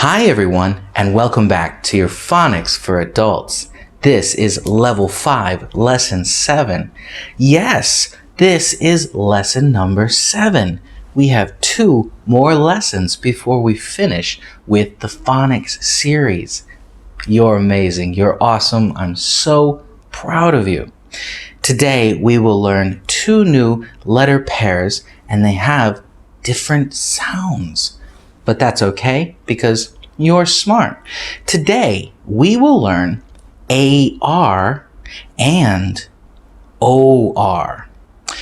Hi everyone, and welcome back to your Phonics for Adults. This is Level 5, Lesson 7. Yes, this is Lesson number 7. We have 2 more lessons before we finish with the Phonics series. You're amazing. You're awesome. I'm so proud of you. Today, we will learn 2 new letter pairs, and they have different sounds. But that's okay because you're smart. Today, we will learn AR and OR.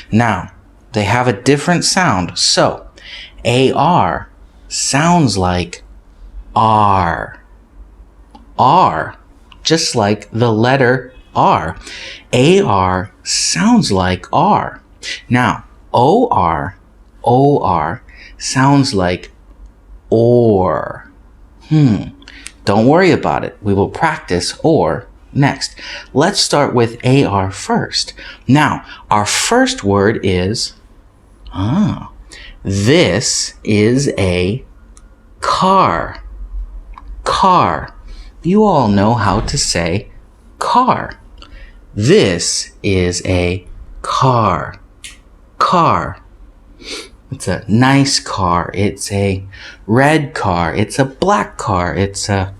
Now, they have a different sound. So, AR sounds like R. R, just like the letter R. AR sounds like R. Now, OR sounds like or. Don't worry about it. We will practice or next. Let's start with AR first. Now, our first word is, this is a car. Car. You all know how to say car. This is a car. Car. It's a nice car. It's a red car. It's a black car. It's an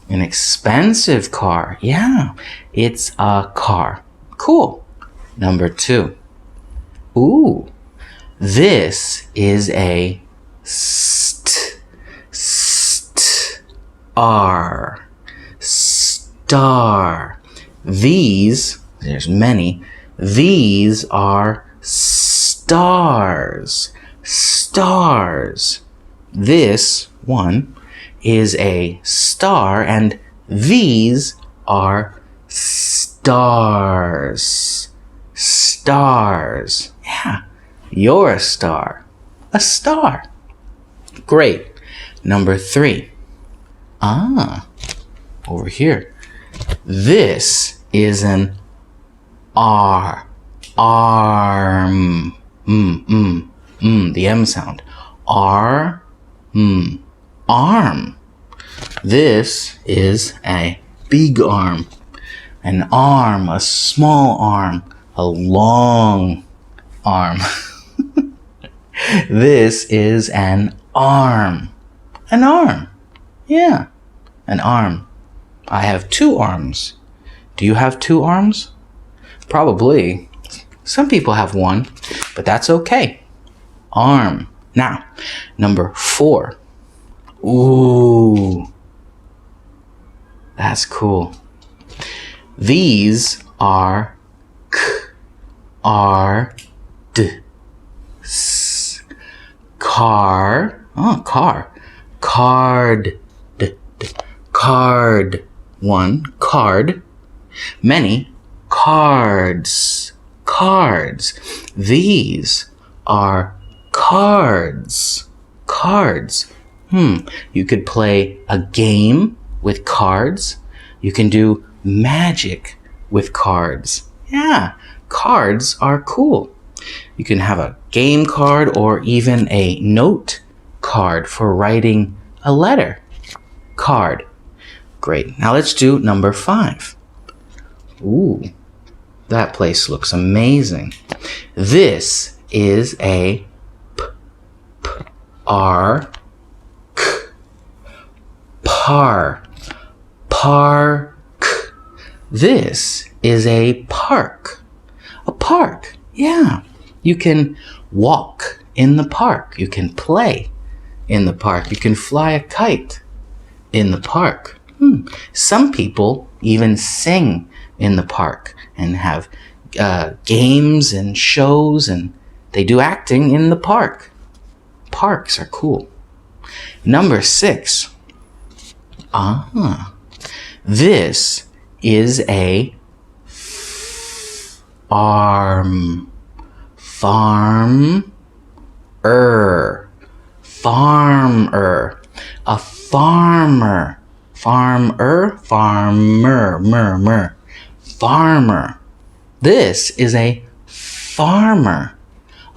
expensive car. Yeah, it's a car. Cool. Number 2. Ooh, this is a star. Star. These, there's many, these are stars. Stars. This one is a star, and these are stars. Stars. Yeah, you're a star. A star. Great. Number 3. Over here. This is an R. Arm. The M sound. R. Arm. This is a big arm. An arm, a small arm, a long arm. This is an arm. An arm. Yeah, an arm. I have 2 arms. Do you have 2 arms? Probably. Some people have 1, but that's okay. Arm. Now, number 4. Ooh. That's cool. These are S. Car. Oh, car. Card. Card. 1. Card. Many. Cards. Cards. These are cards. Cards. You could play a game with cards. You can do magic with cards. Yeah, cards are cool. You can have a game card or even a note card for writing a letter. Card. Great. Now let's do number 5. Ooh, that place looks amazing. This is a park. This is a park. A park. Yeah. You can walk in the park. You can play in the park. You can fly a kite in the park. Some people even sing in the park and have games and shows, and they do acting in the park. Parks are cool. Number 6. This is a farm. Farmer. Farmer. A farmer. Farmer. Farmer. This is a farmer.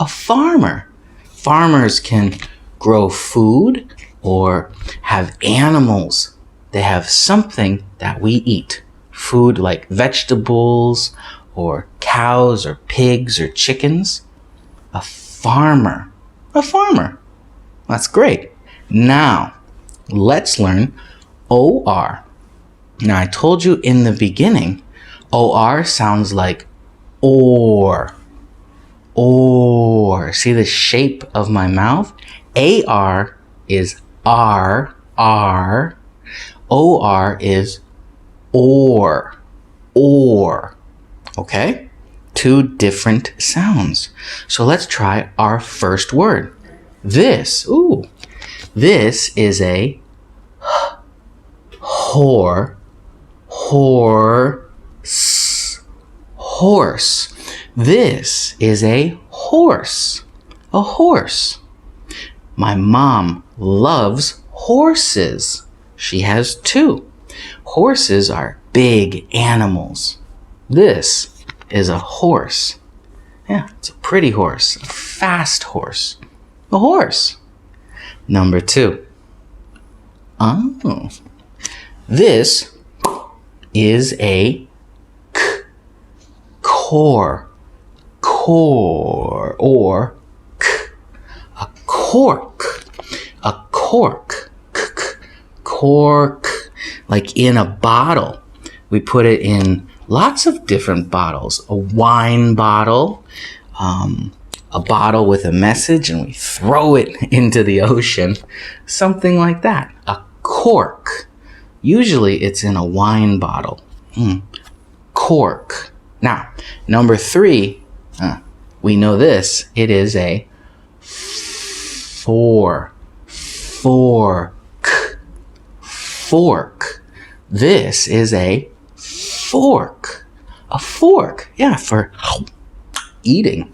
A farmer. Farmers can grow food or have animals. They have something that we eat. Food like vegetables or cows or pigs or chickens. A farmer. A farmer. That's great. Now, let's learn OR. Now, I told you in the beginning, OR sounds like or. Or. See the shape of my mouth? AR is R. OR is or. Okay? Two different sounds. So let's try our first word. This. This is a horse. This is a horse. A horse. My mom loves horses. She has 2. Horses are big animals. This is a horse. Yeah, it's a pretty horse. A fast horse. A horse. Number 2. This is a core. Or a cork. A cork. Cork. Like in a bottle. We put it in lots of different bottles. A wine bottle, a bottle with a message, and we throw it into the ocean. Something like that. A cork. Usually it's in a wine bottle. Cork. Now, number 3, we know this. It is a fork. This is a fork. A fork. Yeah, for eating.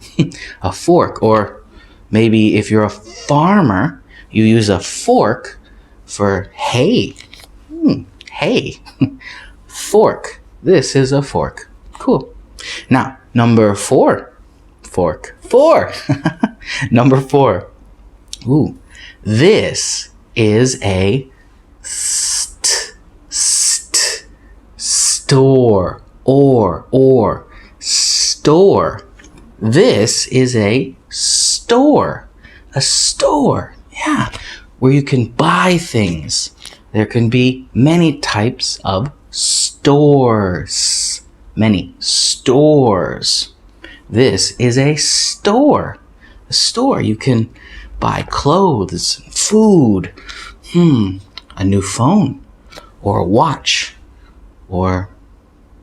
A fork. Or maybe if you're a farmer, you use a fork for hay. Hay. Fork. This is a fork. Cool. Now, number 4. Fork. 4. Number 4. This is a store. Or store. This is a store. A store. Yeah. Where you can buy things. There can be many types of stores. Many stores. This is a store. A store. You can buy clothes, food, a new phone, or a watch, or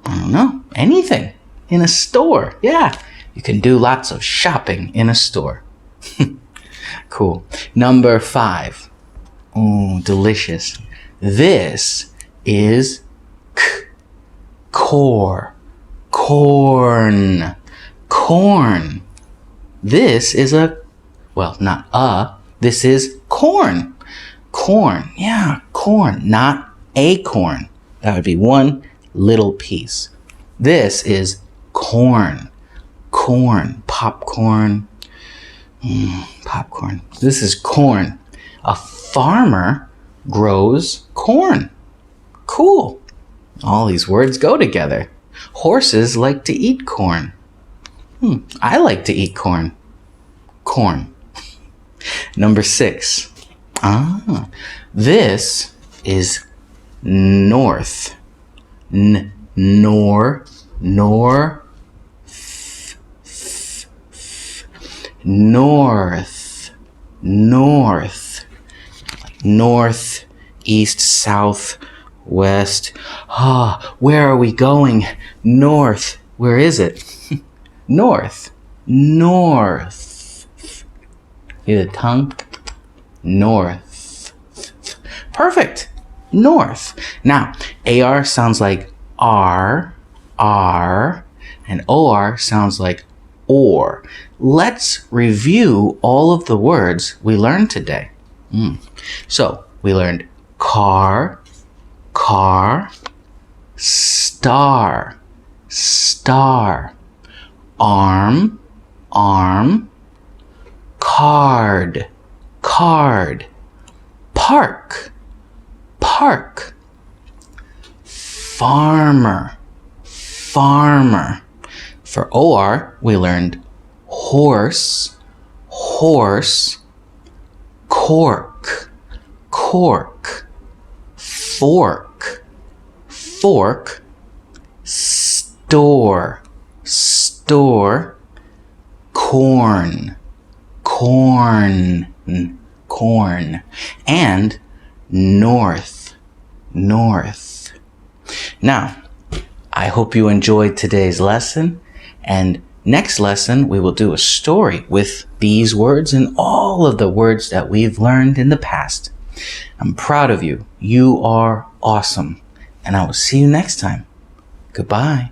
I don't know, anything in a store. Yeah, you can do lots of shopping in a store. Cool. Number 5. Delicious. This is corn. This is this is corn. Corn. Yeah, corn, not acorn. That would be one little piece. This is corn. Popcorn. Popcorn. This is corn. A farmer grows corn. Cool. All these words go together. Horses like to eat corn. I like to eat corn. Corn. Number 6. This is north. North. North, east, south, west. Where are we going? North. Where is it? North. Hear the tongue? North. Perfect. North. Now, AR sounds like R, and OR sounds like or. Let's review all of the words we learned today. So, we learned car, star, arm, card, Park, park. Farmer, farmer. For OR, we learned horse, horse. Cork, cork. Fork, fork. Store, store. Corn, corn, corn. And north, north. Now, I hope you enjoyed today's lesson, and next lesson we will do a story with these words and all of the words that we've learned in the past. I'm proud of you. You are awesome, and I will see you next time. Goodbye.